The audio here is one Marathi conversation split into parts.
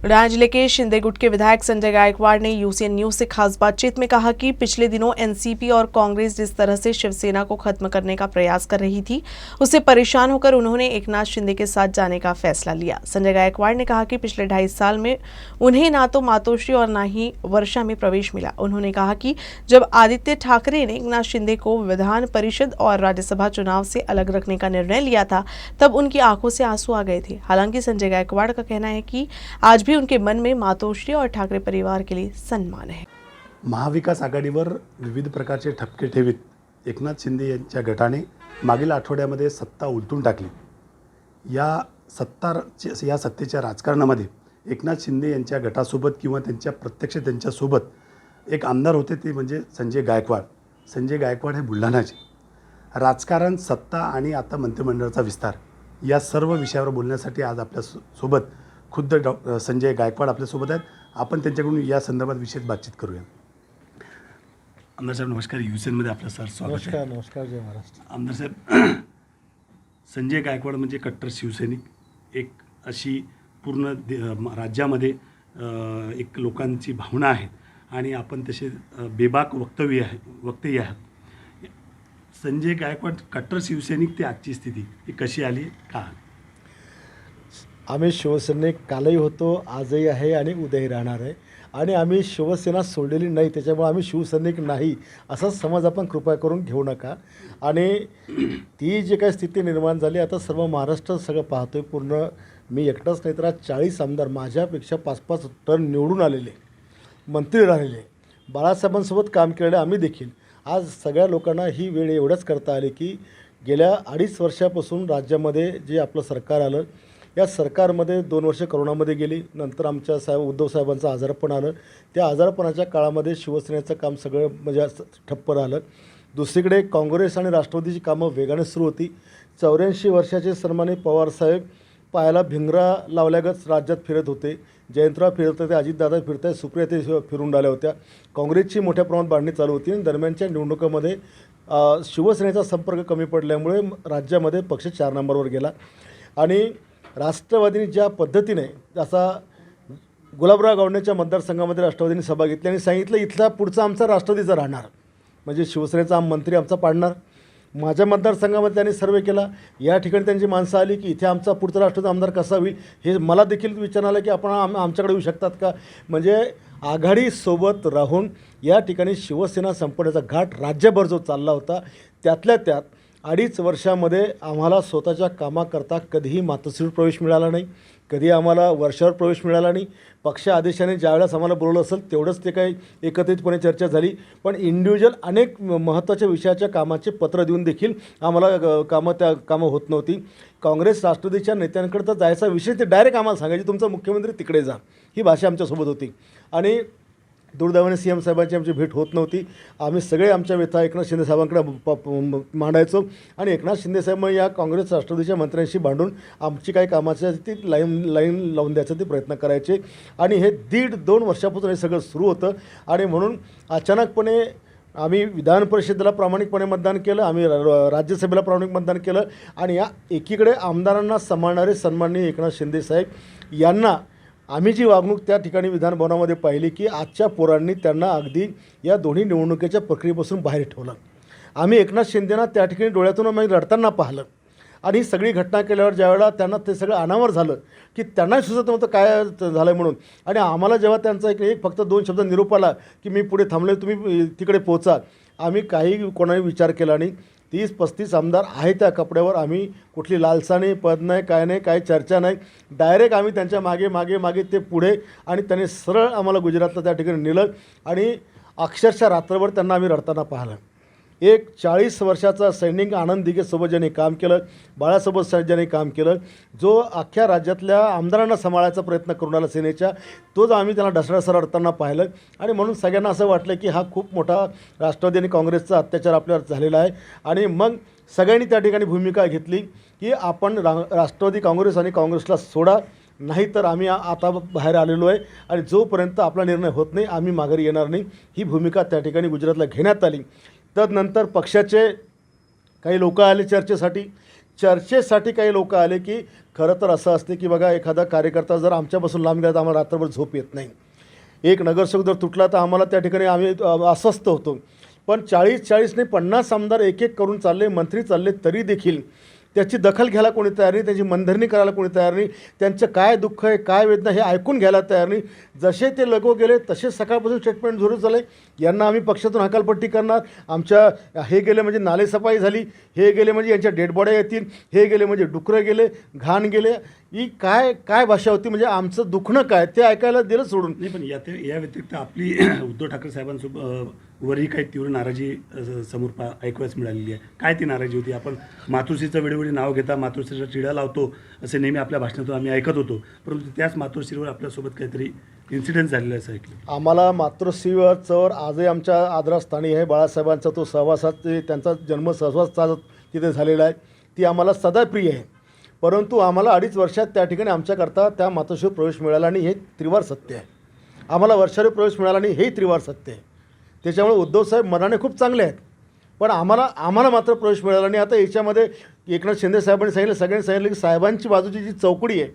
बुलढाणा जिले के शिंदे गुट के विधायक संजय गायकवाड़ ने यूसीएन न्यूज से खास बातचीत में कहा कि पिछले दिनों एनसीपी और कांग्रेस जिस तरह से शिवसेना को खत्म करने का प्रयास कर रही थी, उससे परेशान होकर उन्होंने एकनाथ शिंदे के साथ जाने का फैसला लिया। संजय गायकवाड़ ने कहा कि पिछले 2.5 साल में उन्हें ना तो मातोश्री और ना ही वर्षा में प्रवेश मिला। उन्होंने कहा कि जब आदित्य ठाकरे ने एकनाथ शिंदे को विधान परिषद और राज्यसभा चुनाव से अलग रखने का निर्णय लिया था, तब उनकी आंखों से आंसू आ गए थे। हालांकि संजय गायकवाड़ का कहना है कि आज भी उनके मन में मातोश्री और ठाकरे परिवार के लिए सम्मान है। महाविकास आघाडीवर विविध प्रकारचे ठपके ठेवीत एकनाथ शिंदे यांच्या गटाने मागील आठवड्यामध्ये सत्ता उलटून टाकली। या सत्तेच्या राजकारणामध्ये एकनाथ शिंदे यांच्या गटासोबत किंवा त्यांच्या प्रत्यक्ष त्यांच्यासोबत एक आमदार होते, ते म्हणजे संजय गायकवाड। संजय गायकवाड हे बुलढाणाचे राजकारण, सत्ता आणि आता मंत्रिमंडळाचा विस्तार या सर्व विषयावर बोलण्यासाठी आज आपल्या सोबत खुद्द संजय गायकवाड आपल्यासोबत आहेत। आपण त्यांच्याकडून या संदर्भात विशेष बातचीत करूया। आमदार साहेब नमस्कार, यूसीएनमध्ये आपलं स्वागत आहे। नमस्कार नमस्कार, जय महाराष्ट्र। आमदार साहेब, संजय गायकवाड म्हणजे कट्टर शिवसैनिक, एक अशी पूर्ण राज्यामध्ये एक लोकांची भावना आहे आणि आपण तसे बेबाक वक्तव्य आहेत। संजय गायकवाड कट्टर शिवसैनिक ते आजची स्थिती ही कशी आली, का? आम्ही शिवसैनिक कालही होतो, आजही आहे आणि उद्याही राहणार आहे आणि आम्ही शिवसेना सोडलेली नाही, त्याच्यामुळे आम्ही शिवसैनिक नाही असा समज आपण कृपया करून घेऊ नका। आणि ती जी काही स्थिती निर्माण झाली, आता सर्व महाराष्ट्र सगळं पाहतोय। पूर्ण मी एकटाच नाही तर आज 40 आमदार माझ्यापेक्षा 5-5 टर्न निवडून आलेले, मंत्री राहिलेले, बाळासाहेबांसोबत काम केलेले आम्ही देखील। आज सगळ्या लोकांना ही वेळ एवढंच करता आली की गेल्या 2.5 वर्षापासून राज्यामध्ये जे आपलं सरकार आलं, या सरकारमध्ये 2 वर्ष करोनामध्ये गेली, नंतर आमच्या उद्धव साहेबांचं आजारपण आलं। त्या आजारपणाच्या काळामध्ये शिवसेनेचं काम सगळं म्हणजे ठप्प राहिलं। दुसरीकडे काँग्रेस आणि राष्ट्रवादीची कामं वेगाने सुरू होती। 84 वर्षाचे सन्मानित पवारसाहेब पायाला भिंगरा लावल्यागत राज्यात फिरत होते, जयंतराव फिरत होते, अजितदादा फिरत आहेत, सुप्रिया ते फिरून राहिल्या होत्या। काँग्रेसची मोठ्या प्रमाणात बांधणी चालू होती आणि दरम्यानच्या निवडणुकीमध्ये शिवसेनेचा संपर्क कमी पडल्यामुळे राज्यामध्ये पक्ष 4 नंबरवर गेला। आणि राष्ट्रवादीने ज्या पद्धतीने, जसा गुलाबराव गावडेच्या मतदारसंघामध्ये राष्ट्रवादीने सभा घेतली आणि सांगितलं इथला पुढचा आमचा राष्ट्रवादीचा राहणार, म्हणजे शिवसेनेचा मंत्री आमचा पाडणार। माझ्या मतदारसंघामध्ये त्यांनी सर्वे केला, या ठिकाणी त्यांची माणसं आली की इथे आमचा पुढचा राष्ट्रवादी आमदार कसा होईल हे मला देखील विचार आलं की आपण आमच्याकडे येऊ शकतात का। म्हणजे आघाडीसोबत राहून या ठिकाणी शिवसेना संपवण्याचा घाट राज्यभर जो चालला होता, त्यातल्या त्यात 2.5 वर्षामध्ये आम्हाला स्वतःच्या कामाकरता कधीही मातोश्रीवर प्रवेश मिळाला नाही, कधी आम्हाला वर्षावर प्रवेश मिळाला नाही। पक्ष आदेशाने ज्यावेळेस आम्हाला बोलवलं असेल तेवढंच ते काही एकत्रितपणे चर्चा झाली, पण इंडिव्हिज्युअल अनेक महत्त्वाच्या विषयाच्या कामाचे पत्र देऊन देखील आम्हाला कामं होत नव्हती। काँग्रेस राष्ट्रवादीच्या नेत्यांकडे तर जायचा विषय ते डायरेक्ट आम्हाला सांगायचे, तुमचा मुख्यमंत्री तिकडे जा, ही भाषा आमच्यासोबत होती। आणि दुर्दैवाने सीएम साहेबांची आमची भेट होत नव्हती। आम्ही सगळे आमच्या व्यथा एकनाथ शिंदे साहेबांकडे मांडायचो आणि एकनाथ शिंदे साहेब या काँग्रेस राष्ट्रवादीच्या मंत्र्यांशी भांडून आमची काही कामाची ती लाईन लावून द्यायचा ते प्रयत्न करायचे। आणि हे 1.5-2 वर्षापासून हे सगळं सुरू होतं आणि म्हणून अचानकपणे आम्ही विधान परिषदेला प्रामाणिकपणे मतदान केलं, आम्ही राज्यसभेला प्रामाणिक मतदान केलं आणि या एकीकडे आमदारांना सांभाळणारे सन्माननीय एकनाथ शिंदे साहेब यांना आम्ही जी वागणूक त्या ठिकाणी विधानभवनामध्ये पाहिली की आजच्या पोरांनी त्यांना अगदी या दोन्ही निवडणुकीच्या प्रक्रियेपासून बाहेर ठेवलं। आम्ही एकनाथ शिंदेना त्या ठिकाणी डोळ्यातून आम्ही रडताना पाहिलं आणि ही सगळी घटना केल्यावर ज्यावेळेला त्यांना ते सगळं अनावर झालं की त्यांनाही सुचत नव्हतं काय झालं म्हणून। आणि आम्हाला जेव्हा त्यांचा एक फक्त 2 शब्द निरोप आला की मी पुढे थांबले, तुम्ही तिकडे पोहोचा, आम्ही काही कोणाही विचार केला नाही। 30-35 आमदार आहे त्या कपड्यावर, आम्ही कुठली लालसा नाही, पद नाही, काय नाही, काही चर्चा नाही, डायरेक्ट आम्ही त्यांच्या मागे ते पुढे आणि त्यांनी सरळ आम्हाला गुजरातला त्या ठिकाणी नेलं आणि अक्षरशः रात्रभर त्यांना आम्ही रडताना पाहिलं। एक 40 वर्षाचा सैनिक आनंद दिघेसोबत ज्यांनी काम केलं, बाळासोबत ज्यांनी काम केलं, जो अख्ख्या राज्यातल्या आमदारांना सांभाळायचा प्रयत्न करून आला सेनेच्या, तोच आम्ही त्यांना ढसढसा रडताना पाहिलं। आणि म्हणून सगळ्यांना असं वाटलं की हा खूप मोठा राष्ट्रवादी आणि काँग्रेसचा अत्याचार आपल्यावर झालेला आहे। आणि मग सगळ्यांनी त्या ठिकाणी भूमिका घेतली की आपण राष्ट्रवादी काँग्रेस आणि काँग्रेसला सोडा, नाही तर आम्ही आता बाहेर आलेलो आहे आणि जोपर्यंत आपला निर्णय होत नाही आम्ही माघारी येणार नाही, ही भूमिका त्या ठिकाणी गुजरातला घेण्यात आली। तदनंतर पक्षाचे काही लोक आले चर्चेसाठी, चर्चेसाठी काही लोक आले की खरं तर असं असते की बघा, एखादा कार्यकर्ता जर आमच्यापासून लांब गेला तर आम्हाला रात्रभर झोप येत नाही. एक नगरसेवक जर तुटला तर आम्हाला त्या ठिकाणी आम्ही अस्वस्थ होतो. पण 40 नाही 50 आमदार एक एक करून चालले, मंत्री चालले, तरी देखील त्याची दखल घ्यायला कोणी तयार नाही, त्याची मनधरणी करायला कोणी तयार नाही, त्यांचं काय दुःख आहे, काय वेदना हे ऐकून घ्यायला तयार नाही. जसे ते लगो गेले तसेच सकाळपासून स्टेटमेंट सुरू झाले, यांना आम्ही पक्षातून हकालपट्टी करणार, आमच्या हे गेले म्हणजे नालेसफाई झाली, हे गेले म्हणजे यांच्या डेड बॉड्या येतील, हे गेले म्हणजे डुकरं गेले, घाण गेले. ही काय काय भाषा होती? म्हणजे आमचं दुखणं काय ते ऐकायला दिलं सोडून. नाही, पण या व्यतिरिक्त आपली उद्धव ठाकरे साहेबांसोबत वरही काही तीव्र नाराजी समोर ऐकवायच मिळालेली आहे. काय ती नाराजी होती? आपण मातोश्रीचं वेळोवेळी नाव घेता, मातोश्रीला चिडा लावतो असे नेहमी आपल्या भाषणातून आम्ही ऐकत होतो, परंतु त्याच मातोश्रीवर आपल्यासोबत काहीतरी इन्सिडेंट झालेला असं ऐकलं. आम्हाला मातृश्रीवर आजही आमच्या आदरास्थानी आहे. बाळासाहेबांचा तो सहवासात त्यांचा जन्म सहवास तिथे झालेला आहे, ती आम्हाला सदा प्रिय आहे. परंतु आम्हाला 2.5 वर्षात त्या ठिकाणी आमच्याकरता त्या मातोश्रीवर प्रवेश मिळाला नाही, हे त्रिवार सत्य आहे. आम्हाला वर्षावर प्रवेश मिळाला नाही, हेही त्रिवार सत्य आहे. त्याच्यामुळे उद्धवसाहेब मनाने खूप चांगले आहेत, पण आम्हाला मात्र प्रवेश मिळाला नाही. आता याच्यामध्ये एकनाथ शिंदे साहेबांनी सगळ्यांनी सांगितलं की साहेबांची बाजूची जी चौकडी आहे,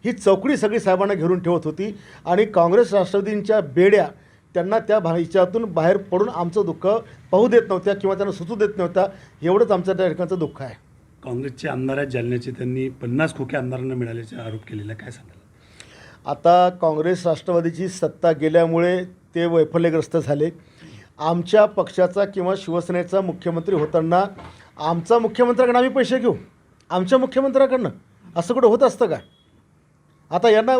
ही चौकडी सगळी साहेबांना घेरून ठेवत होती आणि काँग्रेस राष्ट्रवादींच्या बेड्या त्यांना त्या हिच्यातून बाहेर पडून आमचं दुःख पाहू देत नव्हत्या किंवा त्यांना सुचू देत नव्हत्या. एवढंच आमच्या त्या ठिकाणचं दुःख आहे. काँग्रेसचे आमदार आहेत जालन्याचे, त्यांनी 50 खोके आमदारांना मिळाल्याचे आरोप केलेला, काय सांगाल? आता काँग्रेस राष्ट्रवादीची सत्ता गेल्यामुळे ते वैफल्यग्रस्त झाले. आमच्या पक्षाचा किंवा शिवसेनेचा मुख्यमंत्री होताना आमचा मुख्यमंत्र्याकडनं आम्ही पैसे घेऊ, आमच्या मुख्यमंत्र्याकडनं असं कुठं होत असतं का? आता यांना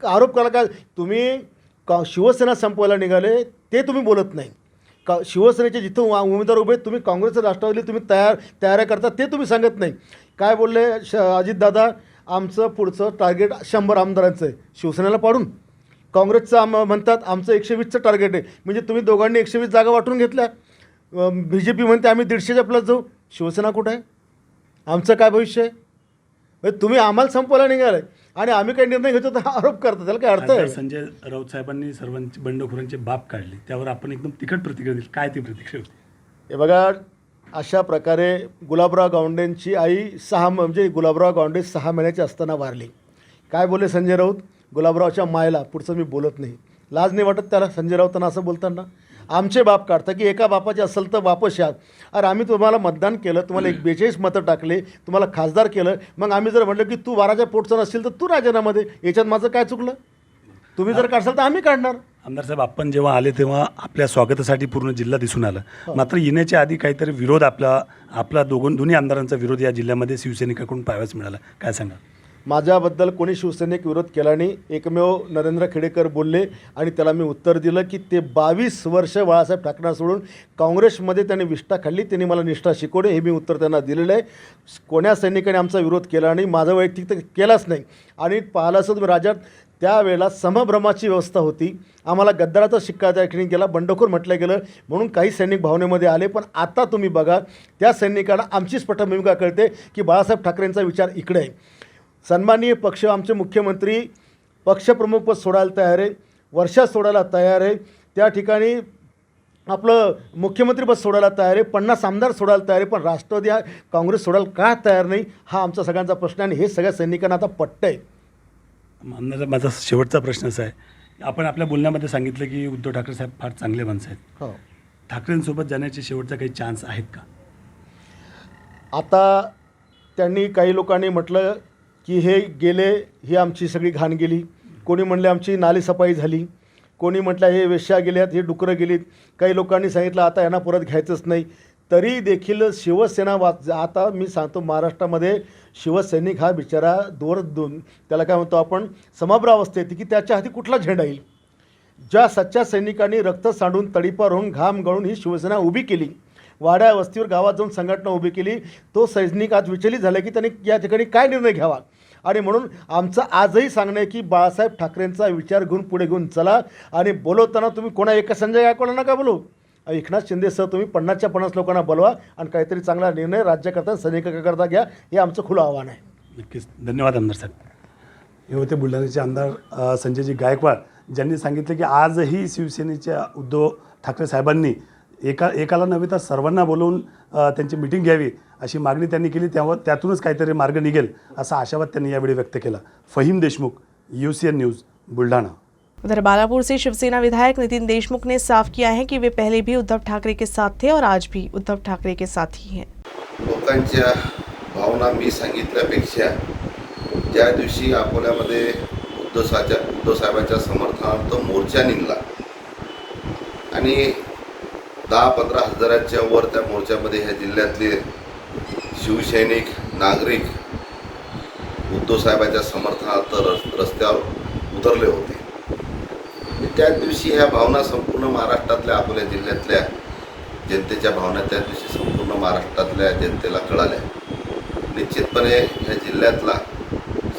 आरोप करा का तुम्ही शिवसेना संपवायला निघाले ते तुम्ही बोलत नाही. शिवसेनेचे जिथं उमेदवार उभे तुम्ही काँग्रेसचं राष्ट्रवादी तुम्ही तयाऱ्या करता ते तुम्ही सांगत नाही. काय बोलले अजितदादा, आमचं पुढचं टार्गेट 100 आमदारांचं आहे, शिवसेनेला पाडून. काँग्रेसचं म्हणतात आमचं 120चं टार्गेट आहे, म्हणजे तुम्ही दोघांनी 120 जागा वाटून घेतल्या. BJP म्हणते आम्ही 150च्या प्लस जाऊ. शिवसेना कुठं आहे? आमचं काय भविष्य आहे? म्हणजे तुम्ही आम्हाला संपवायला निघाले आणि आम्ही काही निर्णय घेतो तर आरोप करतो, त्याला काय अर्थ आहे? संजय राऊत साहेबांनी सर्वांची बंडखोरांचे बाप काढले, त्यावर आपण एकदम तिखट प्रतिक्रिया दिली, काय ती प्रतिक्रिया होती? हे बघा, अशा प्रकारे गुलाबराव गावंडेंची आई गुलाबराव गावंडे 6 महिन्याची असताना वारली. काय बोलले संजय राऊत? गुलाबरावच्या मायला. पुढचं मी बोलत नाही, लाज नाही वाटत त्याला संजय राऊतांना असं बोलताना? आमचे बाप काढता की एका बापाचे असेल तर वापस या. अरे आम्ही तुम्हाला मतदान केलं, तुम्हाला 42 मतं टाकले, तुम्हाला खासदार केलं, मग आम्ही जर म्हटलं की तू 12च्या पोटचं नसेल तर तू राजीनामा दे, याच्यात माझं काय चुकलं? तुम्ही जर काढसाल तर आम्ही काढणार. आमदार साहेब, आपण जेव्हा आले तेव्हा आपल्या स्वागतासाठी पूर्ण जिल्हा दिसून आला, मात्र येण्याच्या आधी काहीतरी विरोध आपला दोन्ही आमदारांचा विरोध या जिल्ह्यामध्ये शिवसैनिकाकडून पाहायला मिळाला, काय सांगा? माझ्याबद्दल कोणी शिवसैनिक विरोध केला नाही. एकमेव नरेंद्र खेडेकर बोलले आणि त्याला मी उत्तर दिलं की ते 22 वर्ष बाळासाहेब ठाकरेंना सोडून काँग्रेसमध्ये त्यांनी विष्ठा खाल्ली, त्यांनी मला निष्ठा शिकवली, हे मी उत्तर त्यांना दिलेलं आहे. कोण्या सैनिकाने आमचा विरोध केला नाही, माझा वैयक्तिक तर केलाच नाही. आणि पाहिलं असं तुम्ही राज्यात त्यावेळेला समभ्रमाची व्यवस्था होती, आम्हाला गद्दाराचा शिक्का त्या ठिकाणी गेला, बंडखोर म्हटलं गेलं, म्हणून काही सैनिक भावनेमध्ये आले. पण आता तुम्ही बघा, त्या सैनिकांना आमची स्पष्ट भूमिका कळते की बाळासाहेब ठाकरेंचा विचार इकडे आहे. सन्माननीय पक्ष, आमचे मुख्यमंत्री पक्षप्रमुखपद सोडायला तयार आहे, वर्षात सोडायला तयार आहे, त्या ठिकाणी आपलं मुख्यमंत्रीपद सोडायला तयार आहे, 50 आमदार सोडायला तयार आहे, पण राष्ट्रवादी काँग्रेस सोडायला का तयार नाही, हा आमचा सगळ्यांचा प्रश्न आहे. आणि हे सगळ्या सैनिकांना आता पटतं आहे. आमदार, माझा शेवटचा प्रश्न असा आहे, आपण आपल्या बोलण्यामध्ये सांगितलं की उद्धव ठाकरे साहेब फार चांगले माणसं आहेत, हो, ठाकरेंसोबत जाण्याचे शेवटचा काही चान्स आहेत का? आता त्यांनी काही लोकांनी म्हटलं की हे गेले, ही आमची सगळी घाण गेली, कोणी म्हणले आमची नालीसफाई झाली, कोणी म्हटलं हे वेश्या गेल्यात, हे डुकरं गेलीत, काही लोकांनी सांगितलं आता यांना परत घ्यायचंच नाही. तरी देखील शिवसेना आता मी सांगतो, महाराष्ट्रामध्ये शिवसैनिक हा बिचारा त्याला काय म्हणतो आपण, समभ्रावस्थेत येते की त्याच्या हाती कुठला झेंडा येईल. ज्या सच्च्या सैनिकांनी रक्त सांडून तडीपार होऊन घाम गळून ही शिवसेना उभी केली, वाड्या वस्तीवर गावात जाऊन संघटना उभी केली, तो सैनिक आज विचलित झाला की त्यांनी या ठिकाणी काय निर्णय घ्यावा. आणि म्हणून आमचं आजही सांगणं आहे की बाळासाहेब ठाकरेंचा विचार घेऊन पुढे घेऊन चला. आणि बोलवताना तुम्ही कोणा एका संजय गायकवाडला नका बोलू, एकनाथ शिंदेसह तुम्ही 50च्या 50 लोकांना बोलवा आणि काहीतरी चांगला निर्णय राज्यकर्ता सैनिकाकरता घ्या, हे आमचं खुलं आव्हान आहे. नक्कीच, धन्यवाद आमदार साहेब. हे होते बुलढाण्याचे आमदार संजयजी गायकवाड, ज्यांनी सांगितलं की आजही शिवसेनेच्या उद्धव ठाकरे साहेबांनी एकाला नव्हे तर सर्वांना बोलवून त्यांची मिटिंग घ्यावी अशी मागणी त्यांनी केली. त्यातूनच काहीतरी मार्ग निघेल असा आशावाद त्यांनी यावेळी व्यक्त केला. Fahim Deshmukh, UCN news, Buldhana. उधर बालापुर से शिवसेना विधायक नितिन देशमुख ने साफ किया है कि वे पहले भी उद्धव ठाकरे के साथ थे और आज भी उद्धव ठाकरे के साथ ही हैं. लोकांच्या भावना मी सांगितल्यापेक्षा ज्या दिवशी अकोल्यामध्ये उद्धव साहेबांच्या समर्थनार्थ मोर्चा निघाला आणि 10-15 हजाराच्या वर त्या मोर्चामध्ये ह्या जिल्ह्यातले शिवसैनिक नागरिक उद्धव साहेबांच्या समर्थनार्थ रस्त्यावर उतरले होते. त्याच दिवशी ह्या भावना संपूर्ण महाराष्ट्रातल्या अकोला जिल्ह्यातल्या जनतेच्या भावना त्या दिवशी संपूर्ण महाराष्ट्रातल्या जनतेला कळाल्या. निश्चितपणे ह्या जिल्ह्यातला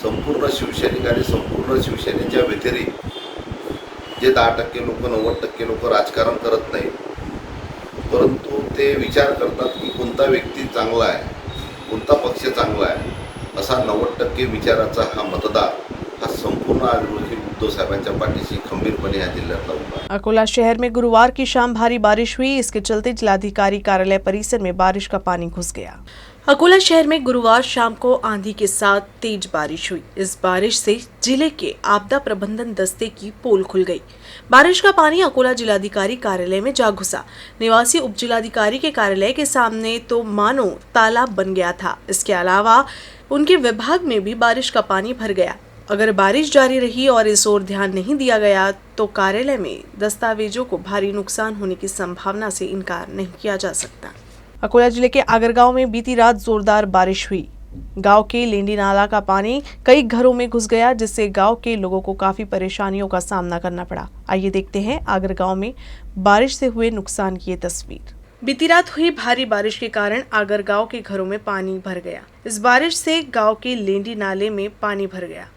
संपूर्ण शिवसैनिक आणि संपूर्ण शिवसेनेच्या व्यतिरिक्त जे 10% लोक 90% लोक राजकारण करत नाही, परंतु ते विचार करतात की कोणता व्यक्ती चांगला आहे, कोणता पक्ष चांगला आहे, असा 90% विचाराचा हा मतदार हा संपूर्ण आज रोजी उद्धव साहेबांच्या पाठीशी खंबीरपणे या जिल्ह्यातला उभा आहे. अकोला शहर में गुरुवार की शाम भारी बारिश हुई. इसके चलते जिलाधिकारी कार्यालय परिसर में बारिश का पानी घुस गया. अकोला शहर में गुरुवार शाम को आंधी के साथ तेज बारिश हुई. इस बारिश से जिले के आपदा प्रबंधन दस्ते की पोल खुल गई. बारिश का पानी अकोला जिलाधिकारी कार्यालय में जा घुसा. निवासी उप जिलाधिकारी के कार्यालय के सामने तो मानो तालाब बन गया था. इसके अलावा उनके विभाग में भी बारिश का पानी भर गया. अगर बारिश जारी रही और इस ओर ध्यान नहीं दिया गया तो कार्यालय में दस्तावेजों को भारी नुकसान होने की संभावना से इनकार नहीं किया जा सकता. अकोला जिले के आगरगांव में बीती रात जोरदार बारिश हुई. गांव के लेंडी नाला का पानी कई घरों में घुस गया, जिससे गांव के लोगों को काफी परेशानियों का सामना करना पड़ा. आइए देखते हैं आगरगांव में बारिश से हुए नुकसान की ये तस्वीर. बीती रात हुई भारी बारिश के कारण आगरगांव के घरों में पानी भर गया. इस बारिश से गांव के लेंडी नाले में पानी भर गया.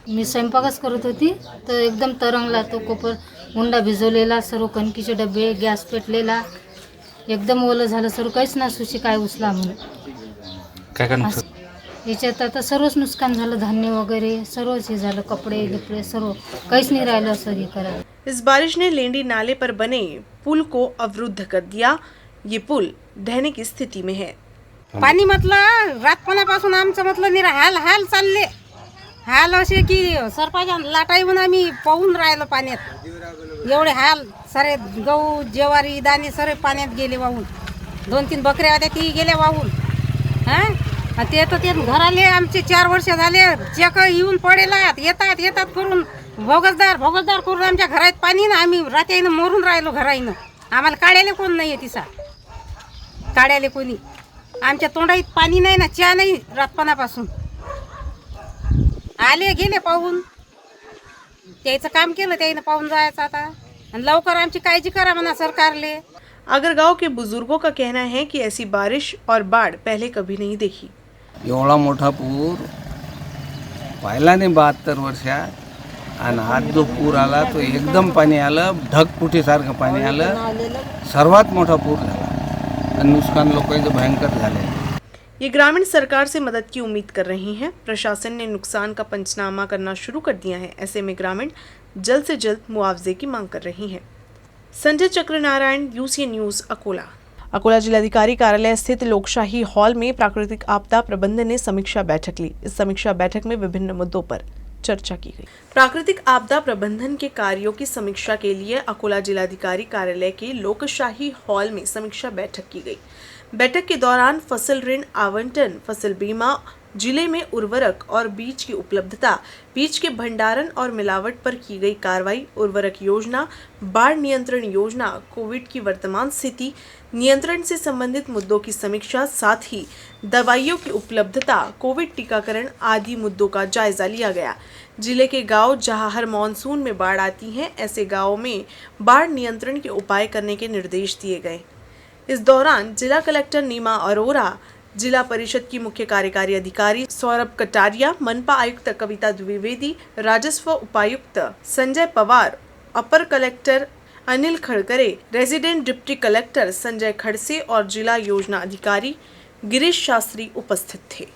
मी स्वयंपाकच करत होती तर एकदम तरंगला तो कोपर. उंडा भिजवलेला, सर्व कणकीचे डबे, गॅस पेटलेला, एकदम ओलं झालं सर्व. काहीच ना सुशी काय उचला म्हणून. काय नुकसान याच्यात आता सर्वच नुकसान झालं. धान्य वगैरे सर्वच हे झालं. कपडे लिपडे सर्व काहीच नहीं राहिलं असं हे करायला. इस बारिश ने लेंडी नाले पर बने पुल को अवरुद्ध कर दिया. ये पुल ढहने की स्थिति में है. पाणी म्हटलं रातपणापासून आमचं म्हटलं निरा हाल चालले. हाल असे की सरपंच लाटा येऊन आम्ही पाहून राहिलो पाण्यात. एवढे हाल सारे गहू ज्वारी दाणे सारे पाण्यात गेले वाहून. 2-3 बकऱ्या होत्या ती गेल्या वाहून. हां ते तर ते घराले आमचे 4 वर्ष झाले चेक येऊन पडेलात येतात करून भोगसदार करून आमच्या घरात पाणी ना. आम्ही रात्यानं मरून राहिलो घराईनं. आम्हाला काढायला कोण नाही आहे तिसा. काढायला कोणी आमच्या तोंडात पाणी नाही ना, चहा नाही रातपणापासून. आले गेले पाहून. त्याचं काम केलं त्यानं पाहून जायचं आता. आणि लवकर आमची काळजी करा म्हणा सरकारले. आगरगांव के बुजुर्गों का कहना है कि ऐसी बारिश और बाढ़ पहले कभी नहीं देखी. एवढा मोठा पूर पाहिला नाही 72 वर्षात. आणि आज जो पूर आला तो एकदम पाणी आलं, ढगफुटीसारखं पाणी आलं. सर्वात मोठा पूर झाला आणि नुकसान लोकांचं भयंकर झाले. ये ग्रामीण सरकार से मदद की उम्मीद कर रही हैं. प्रशासन ने नुकसान का पंचनामा करना शुरू कर दिया है. ऐसे में ग्रामीण जल्द से जल्द मुआवजे की मांग कर रही हैं. Sanjay Chakranarayan, UCN news, Akola. अकोला जिलाधिकारी कार्यालय स्थित लोकशाही हॉल में प्राकृतिक आपदा प्रबंधन ने समीक्षा बैठक ली. इस समीक्षा बैठक में विभिन्न मुद्दों पर चर्चा की गई. प्राकृतिक आपदा प्रबंधन के कार्यों की समीक्षा के लिए अकोला जिलाधिकारी कार्यालय के लोकशाही हॉल में समीक्षा बैठक की गई. बैठक के दौरान फसल ऋण आवंटन, फसल बीमा, जिले में उर्वरक और बीज की उपलब्धता, बीज के भंडारण और मिलावट पर की गई कार्रवाई, उर्वरक योजना, बाढ़ नियंत्रण योजना, कोविड की वर्तमान स्थिति, नियंत्रण से संबंधित मुद्दों की समीक्षा, साथ ही दवाइयों की उपलब्धता, कोविड टीकाकरण आदि मुद्दों का जायजा लिया गया. जिले के गांव जहां हर मानसून में बाढ़ आती है, ऐसे गांवों में बाढ़ नियंत्रण के उपाय करने के निर्देश दिए गए. इस दौरान जिला कलेक्टर नीमा अरोरा, जिला परिषद की मुख्य कार्यकारी अधिकारी सौरभ कटारिया, मनपा आयुक्त कविता द्विवेदी, राजस्व उपायुक्त संजय पवार, अपर collector Anil Khadkare, resident deputy collector Sanjay Khadse और जिला योजना अधिकारी गिरीश शास्त्री उपस्थित थे.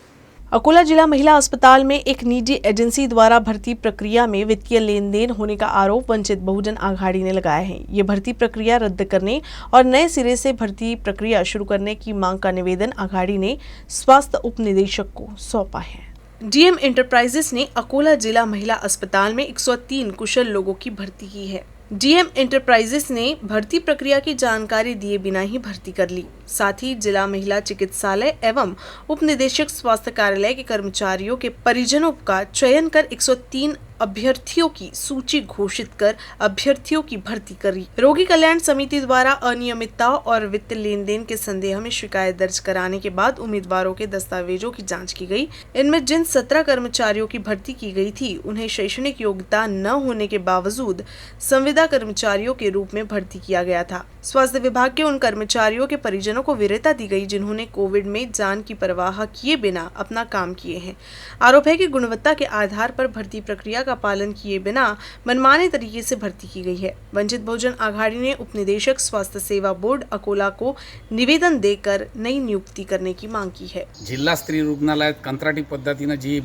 अकोला जिला महिला अस्पताल में एक निजी एजेंसी द्वारा भर्ती प्रक्रिया में वित्तीय लेन देन होने का आरोप वंचित बहुजन आघाड़ी ने लगाया है। ये भर्ती प्रक्रिया रद्द करने और नए सिरे से भर्ती प्रक्रिया शुरू करने की मांग का निवेदन आघाड़ी ने स्वास्थ्य उप निदेशक को सौंपा है। डीएम एंटरप्राइजेस ने अकोला जिला महिला अस्पताल में 103 कुशल लोगों की भर्ती की है। डीएम एंटरप्राइजेस ने भर्ती प्रक्रिया की जानकारी दिए बिना ही भर्ती कर ली। साथ ही जिला महिला चिकित्सालय एवं उप निदेशक स्वास्थ्य कार्यालय के कर्मचारियों के परिजनों का चयन कर 103 अभ्यर्थियों की सूची घोषित कर अभ्यर्थियों की भर्ती करी। रोगी कल्याण समिति द्वारा अनियमितता और वित्त लेन देन के संदेह में शिकायत दर्ज कराने के बाद उम्मीदवारों के दस्तावेजों की जांच की गई। इनमें जिन 17 कर्मचारियों की भर्ती की गई थी उन्हें शैक्षणिक योग्यता न होने के बावजूद संविदा कर्मचारियों के रूप में भर्ती किया गया था। स्वास्थ्य विभाग के उन कर्मचारियों के परिजनों को वीरता दी गई जिन्होंने कोविड में जान की परवाह किए बिना अपना काम किए हैं। आरोप है कि गुणवत्ता के आधार पर भर्ती प्रक्रिया का पालन किए बिना मनमाने तरीके से भर्ती की गई है। वंचित बहुजन आघाड़ी ने उप निदेशक स्वास्थ्य सेवा बोर्ड अकोला को निवेदन देकर नई नियुक्ती करने की मांग की है। जिल्हा स्त्री रुग्णालयात कंत्राटी पद्धतीनं जी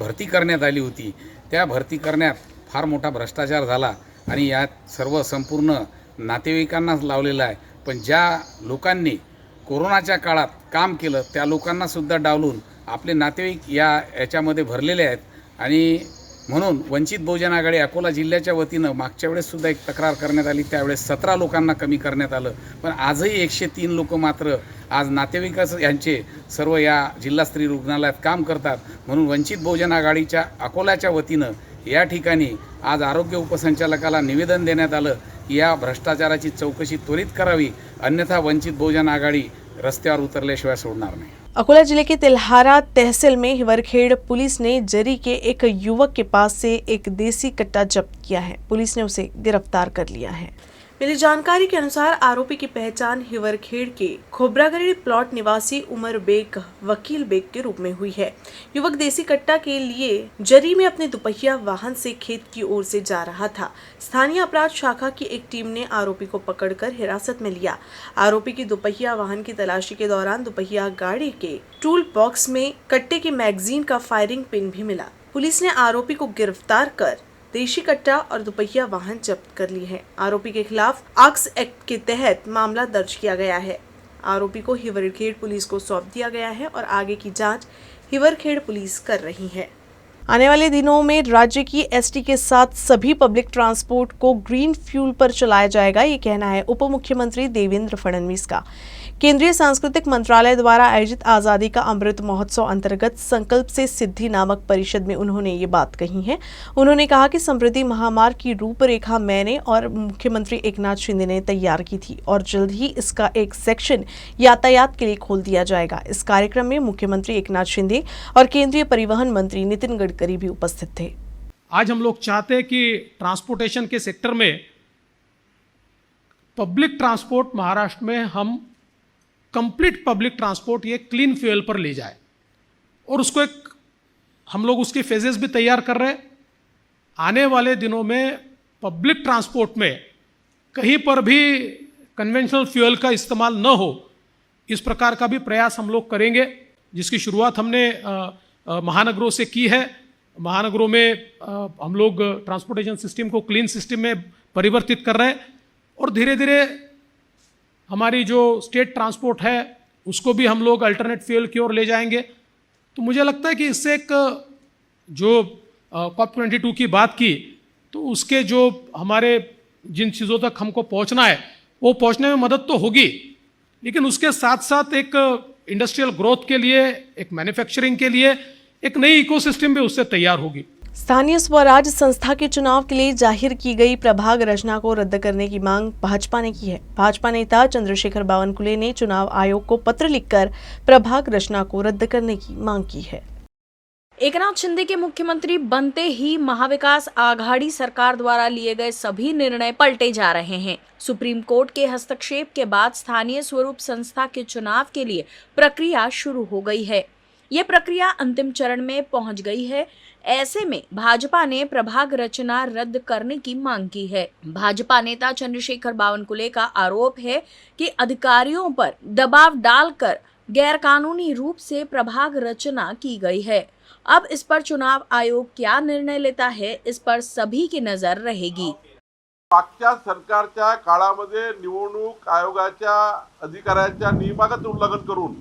भरती करण्यात आली होती त्या भरती करण्यात फार मोठा भ्रष्टाचार झाला आणि यात सर्व संपूर्ण नातेवाईकांनाच लावलेला आहे। पण ज्या लोकांनी कोरोनाच्या काळात काम केलं त्या लोकांना सुद्धा डावलून आपले नातेवाईक याच्यामध्ये भरलेले आहेत आणि म्हणून वंचित बहुजन आघाडी अकोला जिल्ह्याच्या वतीनं मागच्या वेळेस सुद्धा एक तक्रार करण्यात आली। त्यावेळेस 17 लोकांना कमी करण्यात आलं, पण आजही 103 लोक मात्र आज नातेवाईकच यांचे सर्व या जिल्हा स्त्री रुग्णालयात काम करतात। म्हणून वंचित बहुजन आघाडीच्या अकोल्याच्या वतीनं या ठिकाणी आज आरोग्य उपसंचालकाला निवेदन देण्यात आलं की या भ्रष्टाचाराची चौकशी त्वरित करावी, अन्यथा वंचित बहुजन आघाडी रस्त्यावर उतरल्याशिवाय सोडणार नाही। अकोला जिले के तिल्हारा तहसील में हिवरखेड़ पुलिस ने जरी के एक युवक के पास से एक देसी कट्टा जब्त किया है। पुलिस ने उसे गिरफ्तार कर लिया है। मिली जानकारी के अनुसार आरोपी की पहचान हिवरखेड़ के खोबरागढ़ी प्लॉट निवासी उमर बेग वकील बेग के रूप में हुई है। युवक देसी कट्टा के लिए जरी में अपने दुपहिया वाहन से खेत की ओर से जा रहा था। स्थानीय अपराध शाखा की एक टीम ने आरोपी को पकड़कर हिरासत में लिया। आरोपी की दुपहिया वाहन की तलाशी के दौरान दुपहिया गाड़ी के टूल बॉक्स में कट्टे के मैगजीन का फायरिंग पिन भी मिला। पुलिस ने आरोपी को गिरफ्तार कर देशी कट्टा और दुपहिया वाहन जब्त कर ली है। आरोपी के खिलाफ आर्म्स एक्ट के तहत मामला दर्ज किया गया है। आरोपी को हिवरखेड़ पुलिस को सौंप दिया गया है और आगे की जांच हिवरखेड़ पुलिस कर रही है। आने वाले दिनों में राज्य की एसटी के साथ सभी पब्लिक ट्रांसपोर्ट को ग्रीन फ्यूल पर चलाया जाएगा, ये कहना है उप मुख्यमंत्री देवेंद्र फडणवीस का। केंद्रीय सांस्कृतिक मंत्रालय द्वारा आयोजित आज़ादी का अमृत महोत्सव अंतर्गत संकल्प से सिद्धि नामक परिषद में उन्होंने ये बात कही है। उन्होंने कहा कि समृद्धि महामार्ग की रूपरेखा मैंने और मुख्यमंत्री एकनाथ शिंदे ने तैयार की थी और जल्द ही इसका एक सेक्शन यातायात के लिए खोल दिया जाएगा। इस कार्यक्रम में मुख्यमंत्री एकनाथ शिंदे और केंद्रीय परिवहन मंत्री नितिन गडकरी भी उपस्थित थे। आज हम लोग चाहते हैं कि ट्रांसपोर्टेशन के सेक्टर में पब्लिक ट्रांसपोर्ट महाराष्ट्र में हम कंप्लीट पब्लिक ट्रांसपोर्ट ये क्लीन फ्यूल पर ले जाए और उसको एक हम लोग उसकी फेजेस भी तैयार कर रहे हैं। आने वाले दिनों में पब्लिक ट्रांसपोर्ट में कहीं पर भी कन्वेंशनल फ्यूल का इस्तेमाल न हो, इस प्रकार का भी प्रयास हम लोग करेंगे, जिसकी शुरुआत हमने महानगरों से की है। महानगरों में हम लोग ट्रांसपोर्टेशन सिस्टम को क्लीन सिस्टम में परिवर्तित कर रहे हैं और धीरे धीरे हमारी जो स्टेट ट्रांसपोर्ट है उसको भी हम लोग अल्टरनेट फ्यूल की ओर ले जाएंगे। तो मुझे लगता है कि इससे एक जो COP22 की बात की तो उसके जो हमारे जिन चीज़ों तक हमको पहुंचना है वो पहुंचने में मदद तो होगी, लेकिन उसके साथ साथ एक इंडस्ट्रियल ग्रोथ के लिए, एक मैन्युफैक्चरिंग के लिए एक नई इकोसिस्टम भी उससे तैयार होगी। स्थानीय स्वराज संस्था के चुनाव के लिए जाहिर की गई प्रभाग रचना को रद्द करने की मांग भाजपा ने की है। भाजपा नेता चंद्रशेखर बावनकुले ने चुनाव आयोग को पत्र लिखकर प्रभाग रचना को रद्द करने की मांग की है। एकनाथ शिंदे के मुख्यमंत्री बनते ही महाविकास आघाड़ी सरकार द्वारा लिए गए सभी निर्णय पलटे जा रहे हैं। सुप्रीम कोर्ट के हस्तक्षेप के बाद स्थानीय स्वरूप संस्था के चुनाव के लिए प्रक्रिया शुरू हो गई है। ये प्रक्रिया अंतिम चरण में पहुंच गई है। ऐसे में भाजपा ने प्रभाग रचना रद्द करने की मांग की है। भाजपा नेता चंद्रशेखर बावनकुले का आरोप है कि अधिकारियों पर दबाव डालकर गैरकानूनी रूप से प्रभाग रचना की गई है। अब इस पर चुनाव आयोग क्या निर्णय लेता है, इस पर सभी की नजर रहेगी। मागच्या सरकारच्या काळामध्ये निवडणूक आयोगाच्या अधिकाऱ्यांच्या नियमागत उल्लंघन करून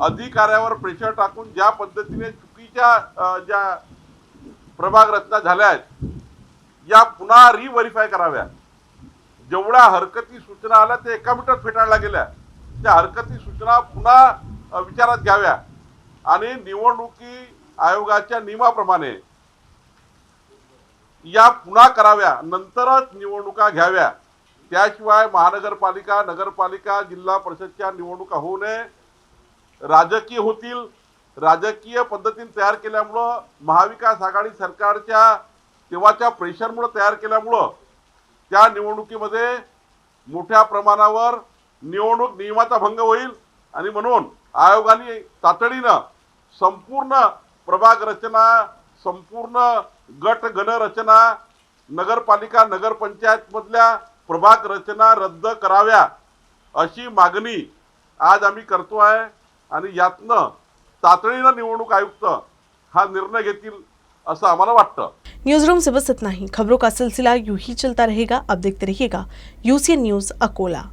अधिकाऱ्यावर प्रेशर टाकून ज्या पद्धतीने चुकीच्या ज्या प्रभाग रचना झाल्या आहेत या पुन्हा रिव्हेरीफाय कराव्या। जेवढ्या हरकती सूचना आल्या ते एका मिनिटात फेटाळल्या गेल्या, त्या हरकती सूचना पुन्हा विचारात घ्याव्या आणि निवडणुकी आयोगाच्या नियमाप्रमाणे या पुन्हा कराव्या, नंतरच निवडणुका घ्याव्या। त्याशिवाय महानगरपालिका, नगरपालिका, जिल्हा परिषदच्या निवडणुका होऊ नये, राजकीय होतील। राजकीय पद्धतीने तयार केल्यामुळं महाविकास आघाडी सरकारच्या तेव्हाच्या प्रेशरमुळे तयार केल्यामुळं त्या निवडणुकीमध्ये मोठ्या प्रमाणावर निवडणूक नियमाचा भंग होईल आणि म्हणून आयोगाने तातडीनं संपूर्ण प्रभाग रचना, संपूर्ण गट गण रचना, नगरपालिका नगरपंचायत मधल्या प्रभाग रचना रद्द कराव्या अशी मागणी आज आम्ही करतो आहे आणि यातनं तातडीनं निवडणूक आयुक्त हा निर्णय घेतील असं आम्हाला वाटतं। न्यूज रूम से बस इतना ही। खबरों का सिलसिला यूं ही चलता रहेगा। अब देखते रहिएगा यूसीएन न्यूज अकोला।